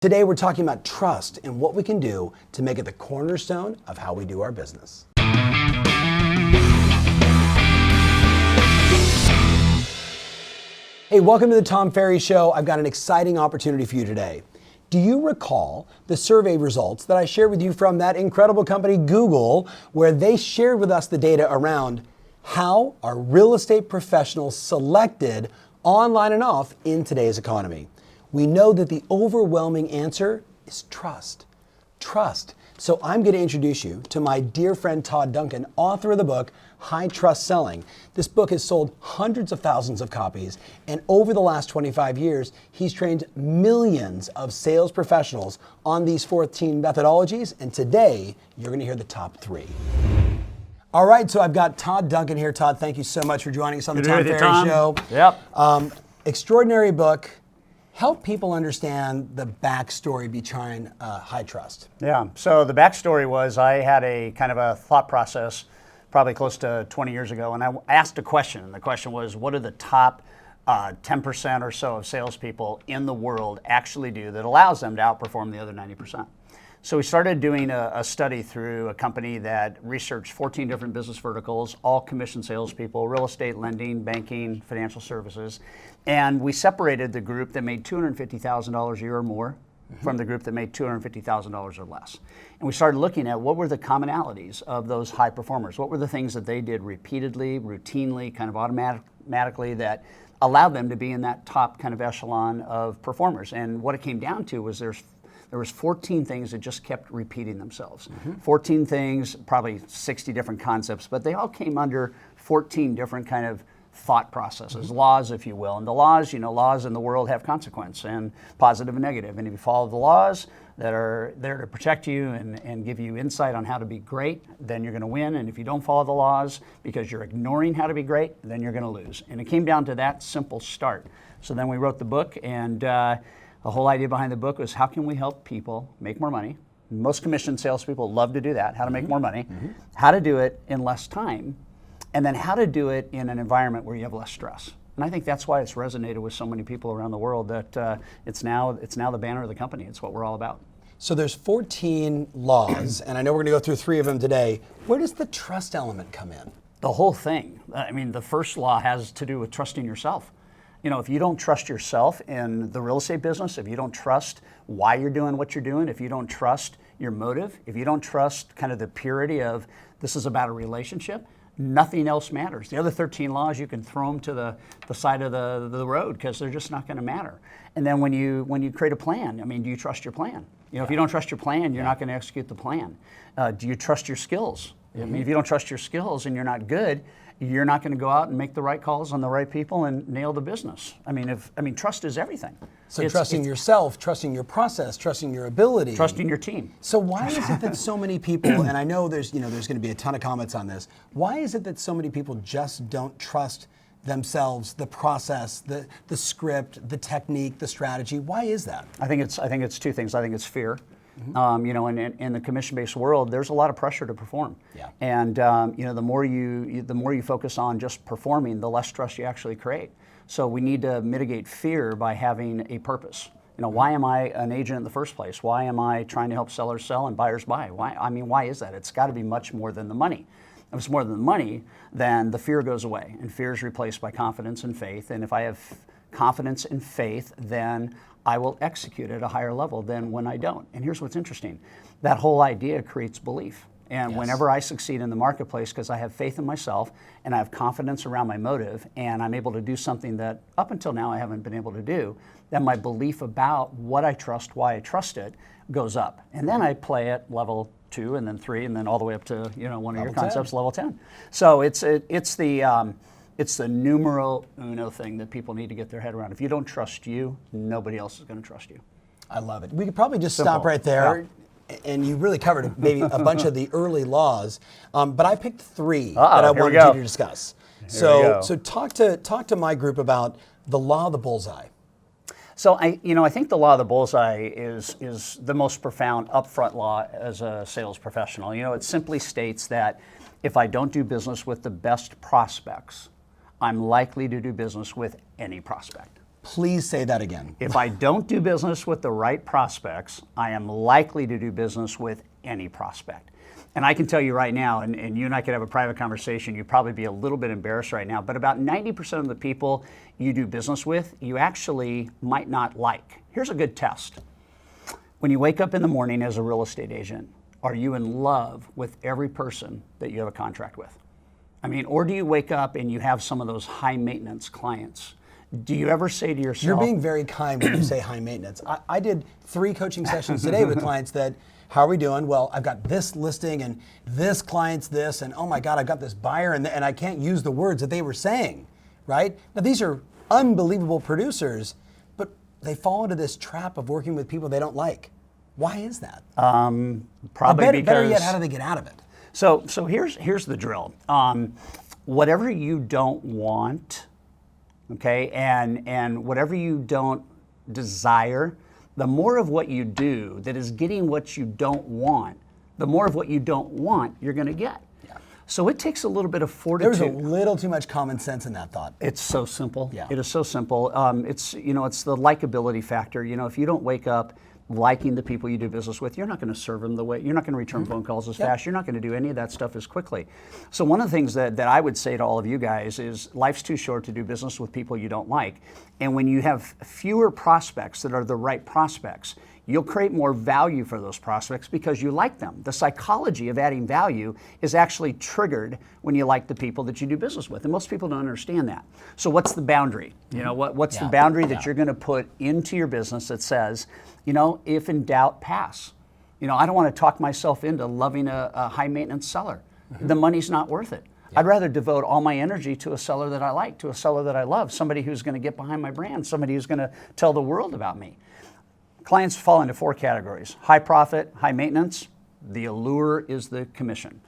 Today we're talking about trust and what we can do to make it the cornerstone of how we do our business. Hey, welcome to the Tom Ferry Show. I've got an exciting opportunity for you today. Do you recall the survey results that I shared with you from that incredible company, Google, where they shared with us the data around how are real estate professionals selected online and off in today's economy? We know that the overwhelming answer is trust. Trust. So I'm going to introduce you to my dear friend Todd Duncan, author of the book, High Trust Selling. This book has sold hundreds of thousands of copies, and over the last 25 years, he's trained millions of sales professionals on these 14 methodologies, and today, you're going to hear the top 3. All right, so I've got Todd Duncan here. Todd, thank you so much for joining us on the Tom Ferry Show. Yep. Extraordinary book. Help people understand the backstory behind High Trust. Yeah, so the backstory was I had a kind of a thought process probably close to 20 years ago, and I asked a question, and the question was, what do the top 10% or so of salespeople in the world actually do that allows them to outperform the other 90%? So we started doing a study through a company that researched 14 different business verticals, all commission salespeople, real estate, lending, banking, financial services. And we separated the group that made $250,000 a year or more from the group that made $250,000 or less. And we started looking at what were the commonalities of those high performers. What were the things that they did repeatedly, routinely, kind of automatically that allowed them to be in that top kind of echelon of performers. And what it came down to was there was 14 things that just kept repeating themselves. 14 things, probably 60 different concepts, but they all came under 14 different kind of thought processes, laws, if you will. And the laws, laws in the world have consequence, and positive and negative. And if you follow the laws that are there to protect you and give you insight on how to be great, then you're going to win. And if you don't follow the laws because you're ignoring how to be great, then you're going to lose. And it came down to that simple start. So then we wrote the book, and the whole idea behind the book was how can we help people make more money? Most commission salespeople love to do that, how to make more money, how to do it in less time, and then how to do it in an environment where you have less stress. And I think that's why it's resonated with so many people around the world that it's now the banner of the company. It's what we're all about. So there's 14 laws, and I know we're going to go through 3 of them today. Where does the trust element come in? The whole thing. I mean, the first law has to do with trusting yourself. If you don't trust yourself in the real estate business, if you don't trust why you're doing what you're doing, if you don't trust your motive, if you don't trust kind of the purity of this is about a relationship, nothing else matters. The other 13 laws, you can throw them to the side of the road because they're just not going to matter. And then when you create a plan, do you trust your plan? If you don't trust your plan, you're not going to execute the plan. Do you trust your skills? If you don't trust your skills and you're not good, you're not going to go out and make the right calls on the right people and nail the business. Trust is everything. So trusting yourself, trusting your process, trusting your ability. Trusting your team. So why is it that so many people, and I know there's going to be a ton of comments on this, why is it that so many people just don't trust themselves, the process, the script, the technique, the strategy? Why is that? I think it's 2 things. I think it's fear. In the commission-based world, there's a lot of pressure to perform. Yeah. And the more you focus on just performing, the less stress you actually create. So we need to mitigate fear by having a purpose. Why am I an agent in the first place? Why am I trying to help sellers sell and buyers buy? Why is that? It's got to be much more than the money. If it's more than the money, then the fear goes away, and fear is replaced by confidence and faith. And if I have confidence and faith, then I will execute at a higher level than when I don't. And here's what's interesting. That whole idea creates belief. And whenever I succeed in the marketplace because I have faith in myself and I have confidence around my motive and I'm able to do something that up until now I haven't been able to do, then my belief about what I trust, why I trust it, goes up. And then I play at level 2 and then 3 and then all the way up to one of your concepts, level 10. So it's the numero uno thing that people need to get their head around. If you don't trust you, nobody else is going to trust you. I love it. We could probably just stop right there. Yeah. And you really covered maybe a bunch of the early laws, but I picked 3 that I wanted you to discuss. So talk to my group about the law of the bullseye. So I think the law of the bullseye is the most profound upfront law as a sales professional. It simply states that if I don't do business with the best prospects, I'm likely to do business with any prospect. Please say that again. If I don't do business with the right prospects, I am likely to do business with any prospect. And I can tell you right now, and you and I could have a private conversation, you'd probably be a little bit embarrassed right now, but about 90% of the people you do business with, you actually might not like. Here's a good test. When you wake up in the morning as a real estate agent, are you in love with every person that you have a contract with? I mean, or do you wake up and you have some of those high maintenance clients? Do you ever say to yourself... You're being very kind when you say high maintenance. I did 3 coaching sessions today with clients that, how are we doing? Well, I've got this listing and this client's this, and oh my God, I've got this buyer, and I can't use the words that they were saying, right? Now, these are unbelievable producers, but they fall into this trap of working with people they don't like. Why is that? Probably because... Better yet, how do they get out of it? So here's the drill. Whatever you don't want, okay, and whatever you don't desire, the more of what you do that is getting what you don't want, the more of what you don't want you're going to get. Yeah. So it takes a little bit of fortitude. There's a little too much common sense in that thought. It's so simple. Yeah. It is so simple. It's the likability factor. If you don't wake up liking the people you do business with, you're not going to serve them the way, you're not going to return phone calls as fast, you're not going to do any of that stuff as quickly. So one of the things that I would say to all of you guys is life's too short to do business with people you don't like. And when you have fewer prospects that are the right prospects, you'll create more value for those prospects because you like them. The psychology of adding value is actually triggered when you like the people that you do business with. And most people don't understand that. So what's the boundary? What's the boundary that you're going to put into your business that says, if in doubt, pass. I don't want to talk myself into loving a high maintenance seller. The money's not worth it. I'd rather devote all my energy to a seller that I like, to a seller that I love, somebody who's going to get behind my brand, somebody who's going to tell the world about me. Clients fall into 4 categories: high profit, high maintenance. The allure is the commission.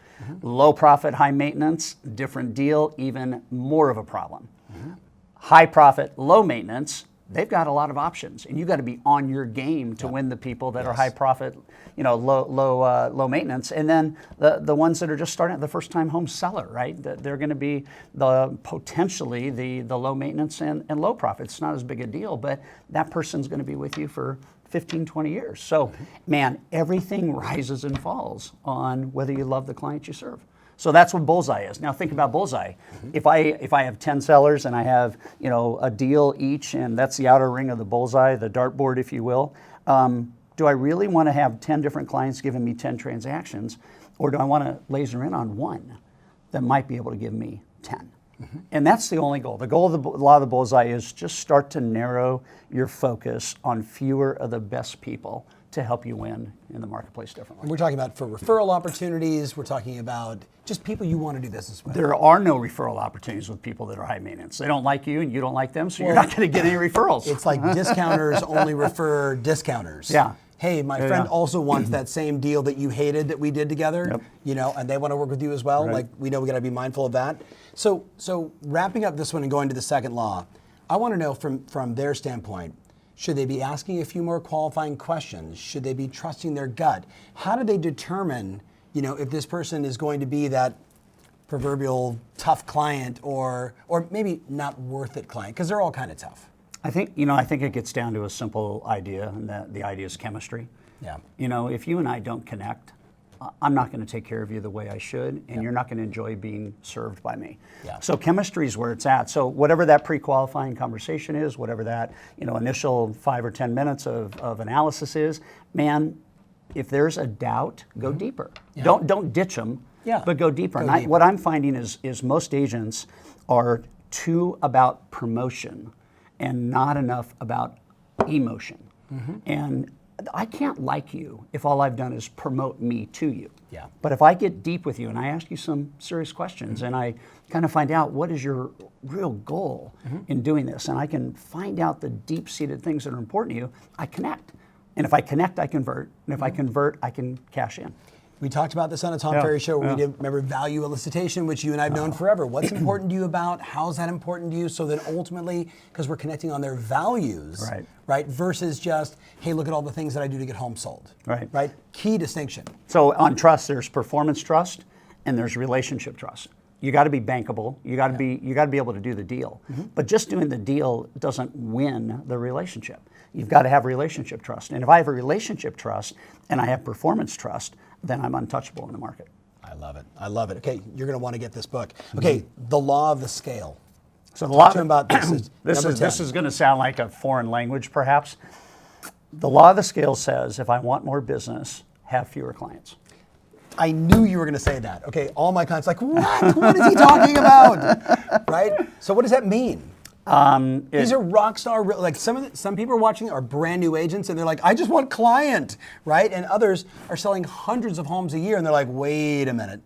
Low profit, high maintenance, different deal, even more of a problem. High profit, low maintenance, they've got a lot of options, and you got to be on your game to win the people that are high profit, low maintenance, and then the ones that are just starting, the first time home seller, right? They're going to be potentially the low maintenance and low profit. It's not as big a deal, but that person's going to be with you for 15, 20 years. So, man, everything rises and falls on whether you love the client you serve. So that's what bullseye is. Now think about bullseye. If I have 10 sellers and I have a deal each, and that's the outer ring of the bullseye, the dartboard, if you will, do I really want to have 10 different clients giving me 10 transactions, or do I want to laser in on one that might be able to give me 10? And that's the only goal. The goal of the law of the bullseye is just start to narrow your focus on fewer of the best people to help you win in the marketplace differently. We're talking about for referral opportunities. We're talking about just people you want to do business with. There are no referral opportunities with people that are high maintenance. They don't like you and you don't like them, so you're not going to get any referrals. It's like discounters only refer discounters. Yeah. Hey, my friend also wants that same deal that you hated that we did together, and they want to work with you as well. Right. Like, we know we got to be mindful of that. So wrapping up this one and going to the second law, I want to know from their standpoint, should they be asking a few more qualifying questions? Should they be trusting their gut? How do they determine, if this person is going to be that proverbial tough client or maybe not worth it client? Because they're all kind of tough. I think it gets down to a simple idea, and that the idea is chemistry. Yeah. If you and I don't connect, I'm not going to take care of you the way I should, and you're not going to enjoy being served by me. Yeah. So chemistry is where it's at. So whatever that pre-qualifying conversation is, whatever that initial 5 or 10 minutes of analysis is, man, if there's a doubt, go deeper. Yeah. Don't ditch them, but go deeper. What I'm finding is most agents are too about promotion and not enough about emotion. And I can't like you if all I've done is promote me to you. Yeah. But if I get deep with you and I ask you some serious questions and I kind of find out what is your real goal in doing this, and I can find out the deep-seated things that are important to you, I connect. And if I connect, I convert. And if I convert, I can cash in. We talked about this on a Tom Ferry show where we did, remember, value elicitation, which you and I have known forever. What's important to you about? How's that important to you? So that ultimately, because we're connecting on their values, right? Versus just, hey, look at all the things that I do to get home sold. Right? Key distinction. So on trust, there's performance trust and there's relationship trust. You got to be bankable. You got to be able to do the deal. But just doing the deal doesn't win the relationship. You've got to have relationship trust. And if I have a relationship trust and I have performance trust, then I'm untouchable in the market. I love it. I love it. Okay, you're going to want to get this book. Okay, The Law of the Scale. So Talk to him about this. This is going to sound like a foreign language, perhaps. The law of the scale says, if I want more business, have fewer clients. I knew you were going to say that. Okay, all my clients like, what? What is he talking about? Right? So what does that mean? These are rock star, like some people are watching are brand new agents and they're like, I just want client, right? And others are selling hundreds of homes a year and they're like, wait a minute.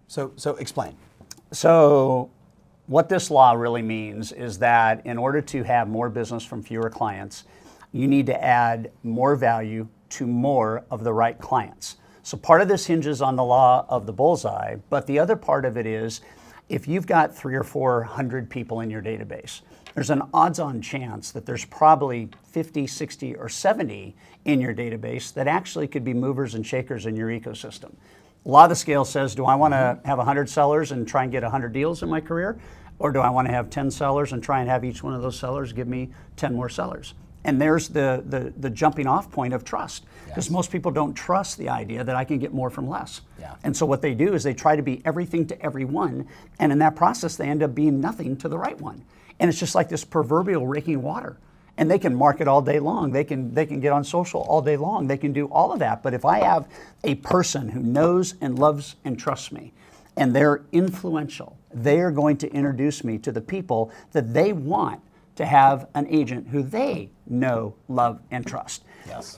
So explain. So what this law really means is that in order to have more business from fewer clients, you need to add more value to more of the right clients. So part of this hinges on the law of the bullseye, but the other part of it is if you've got 300 or 400 people in your database, there's an odds-on chance that there's probably 50, 60, or 70 in your database that actually could be movers and shakers in your ecosystem. A lot of the scale says, do I want to have 100 sellers and try and get 100 deals in my career? Or do I want to have 10 sellers and try and have each one of those sellers give me 10 more sellers? And there's the jumping off point of trust. Because most people don't trust the idea that I can get more from less. And so what they do is they try to be everything to everyone, and in that process they end up being nothing to the right one. And it's just like this proverbial raking water. And they can market all day long. They can get on social all day long. They can do all of that. But if I have a person who knows and loves and trusts me, and they're influential, they are going to introduce me to the people that they want to have an agent who they know, love, and trust.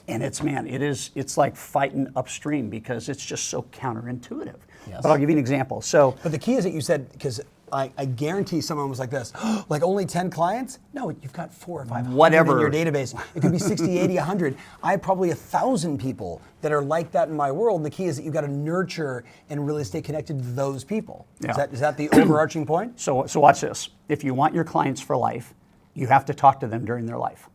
And it's like fighting upstream because it's just so counterintuitive. But I'll give you an example. But the key is that you said, because I guarantee someone was like this, like only 10 clients? No, you've got 400 or 500 in your database. It could be 60, 80, 100. I have probably 1,000 people that are like that in my world. And the key is that you've got to nurture and really stay connected to those people. Is that the overarching point? So watch this. If you want your clients for life, you have to talk to them during their life.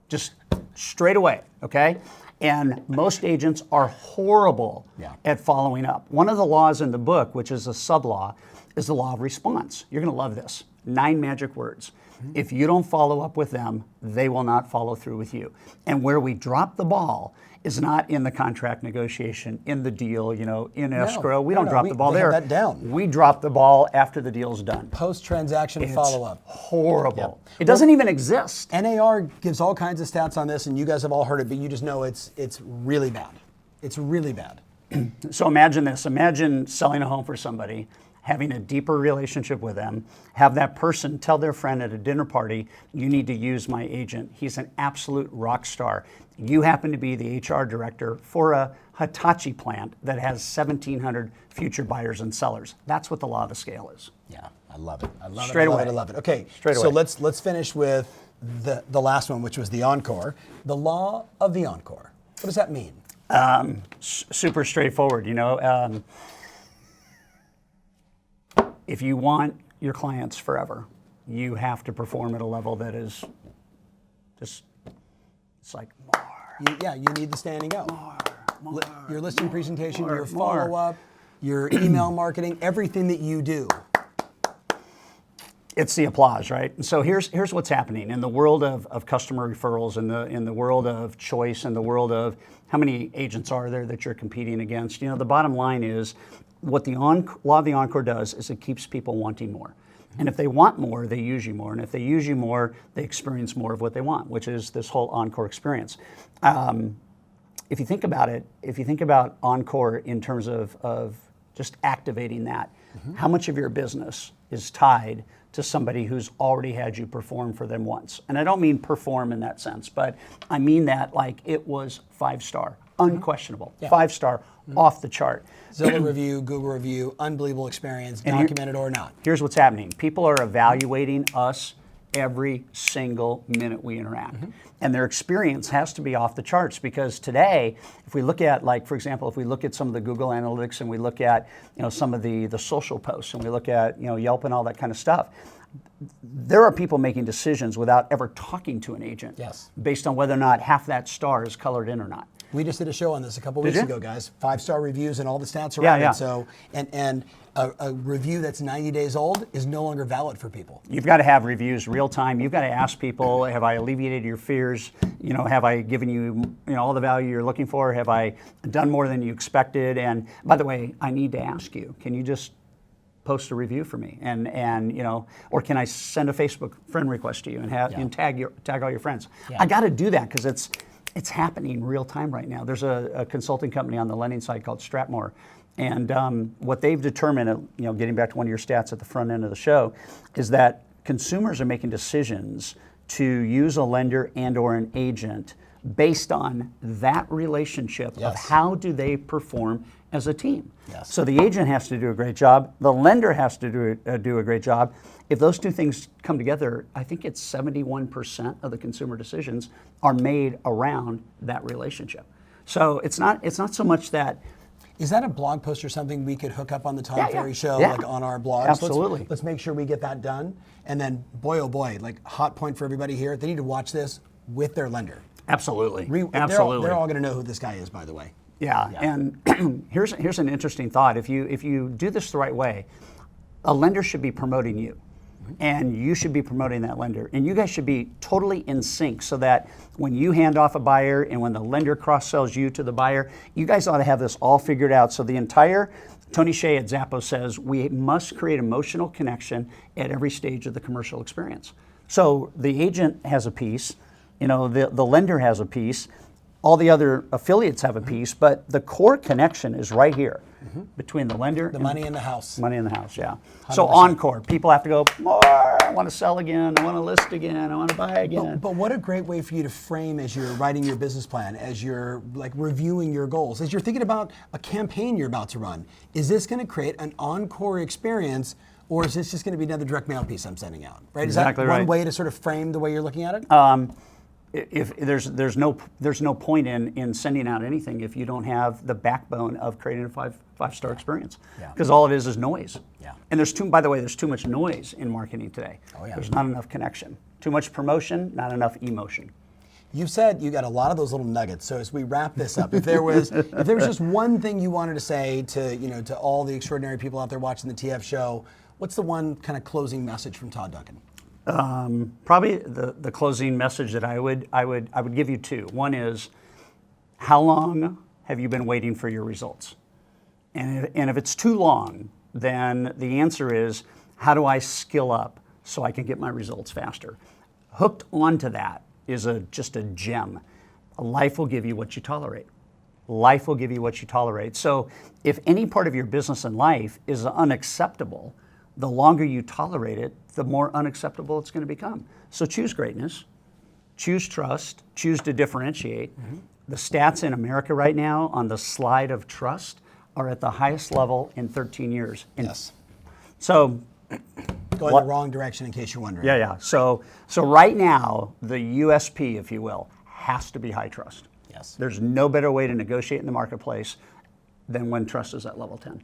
Just straight away, okay? And most agents are horrible at following up. One of the laws in the book, which is a sub-law, is the law of response. You're going to love this. 9 magic words. If you don't follow up with them, they will not follow through with you. And where we drop the ball is not in the contract negotiation, in the deal, in escrow. We don't drop the ball there. Have that down. We drop the ball after the deal's done. Post-transaction follow-up. Horrible. It doesn't even exist. NAR gives all kinds of stats on this, and you guys have all heard it, but you just know it's really bad. It's really bad. So imagine this. Imagine selling a home for somebody, having a deeper relationship with them, have that person tell their friend at a dinner party, you need to use my agent. He's an absolute rock star. You happen to be the HR director for a Hitachi plant that has 1,700 future buyers and sellers. That's what the law of the scale is. Yeah, I love it. I love Straight it. away. I love it. Okay, Straight so away. let's finish with the last one, which was the encore. The law of the encore. What does that mean? Super straightforward. If you want your clients forever, you have to perform at a level that is just, it's like more. You need the standing out. More. Your listing presentation, your follow-up, your email marketing, everything that you do. It's the applause, right? And so here's what's happening in the world of customer referrals, in the world of choice, in the world of how many agents are there that you're competing against. The bottom line is what the law of the encore does is it keeps people wanting more. And if they want more, they use you more. And if they use you more, they experience more of what they want, which is this whole encore experience. If you think about it, if you think about encore in terms of just activating that, how much of your business is tied to somebody who's already had you perform for them once? And I don't mean perform in that sense, but I mean that like it was 5-star, unquestionable, 5-star, off the chart. Zillow review, Google review, unbelievable experience, documented or not. Here's what's happening. People are evaluating us every single minute we interact. And their experience has to be off the charts because today, if we look at, like, for example, if we look at some of the Google Analytics and we look at, some of the social posts and we look at, Yelp and all that kind of stuff, there are people making decisions without ever talking to an agent based on whether or not half that star is colored in or not. We just did a show on this a couple Did weeks you? ago, guys. 5-star reviews and all the stats around Yeah. it. So, and a review that's 90 days old is no longer valid for people. You've got to have reviews real time. You've got to ask people, have I alleviated your fears? Have I given you, all the value you're looking for? Have I done more than you expected? And by the way, I need to ask you, can you just post a review for me? And or can I send a Facebook friend request to you and tag all your friends? Yeah. I got to do that because it's happening real time right now. There's a consulting company on the lending side called Stratmore. And what they've determined, getting back to one of your stats at the front end of the show, is that consumers are making decisions to use a lender and or an agent based on that relationship of how do they perform as a team. Yes. So the agent has to do a great job. The lender has to do a great job. If those two things come together, I think it's 71% of the consumer decisions are made around that relationship. So it's not so much that. Is that a blog post or something we could hook up on the Tom Ferry Show, Yeah. like on our blogs? Absolutely. Let's make sure we get that done. And then, boy, oh boy, like hot point for everybody here, they need to watch this with their lender. Absolutely. Absolutely. They're all going to know who this guy is, by the way. Yeah. And here's an interesting thought. If you do this the right way, a lender should be promoting you. And you should be promoting that lender. And you guys should be totally in sync so that when you hand off a buyer and when the lender cross-sells you to the buyer, you guys ought to have this all figured out. So the entire, Tony Shea at Zappos says, we must create emotional connection at every stage of the commercial experience. So the agent has a piece, the lender has a piece, all the other affiliates have a piece, but the core connection is right here between the lender The money in the house. Money in the house, yeah. 100%. So encore, people have to go, more, I want to sell again, I want to list again, I want to buy again. But what a great way for you to frame as you're writing your business plan, as you're like reviewing your goals, as you're thinking about a campaign you're about to run. Is this going to create an encore experience, or is this just going to be another direct mail piece I'm sending out? Right? Exactly is that one right. way to sort of frame the way you're looking at it? If there's no point in sending out anything if you don't have the backbone of creating a five-star experience, because all it is noise. Yeah. And there's too much noise in marketing today. Oh, yeah. There's not enough connection. Too much promotion, not enough emotion. You said you got a lot of those little nuggets. So as we wrap this up, if there was just one thing you wanted to say to all the extraordinary people out there watching the TF show, what's the one kind of closing message from Todd Duncan? Probably the closing message that I would give you two. One is, how long have you been waiting for your results? And if it's too long, then the answer is, how do I skill up so I can get my results faster? Hooked onto that is just a gem. Life will give you what you tolerate. Life will give you what you tolerate. So if any part of your business and life is unacceptable, the longer you tolerate it, the more unacceptable it's going to become. So choose greatness, choose trust, choose to differentiate. The stats in America right now on the slide of trust are at the highest level in 13 years. Yes. So Going the wrong direction, in case you're wondering. yeah. So right now, the USP, if you will, has to be high trust. Yes. There's no better way to negotiate in the marketplace than when trust is at level 10.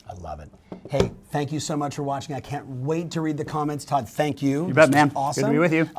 I love it. Hey, thank you so much for watching. I can't wait to read the comments. Todd, thank you. You bet, This was man. Awesome. Good to be with you.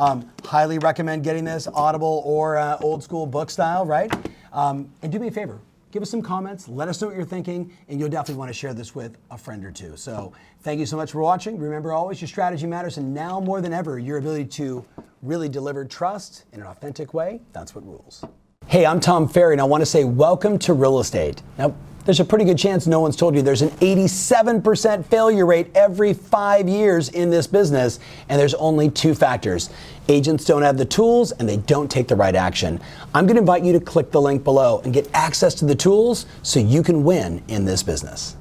Highly recommend getting this Audible or old school book style, right? And do me a favor. Give us some comments. Let us know what you're thinking, and you'll definitely want to share this with a friend or two. So thank you so much for watching. Remember always, your strategy matters, and now more than ever, your ability to really deliver trust in an authentic way, that's what rules. Hey, I'm Tom Ferry, and I want to say welcome to real estate. Now, there's a pretty good chance no one's told you there's an 87% failure rate every 5 years in this business, and there's only two factors. Agents don't have the tools and they don't take the right action. I'm going to invite you to click the link below and get access to the tools so you can win in this business.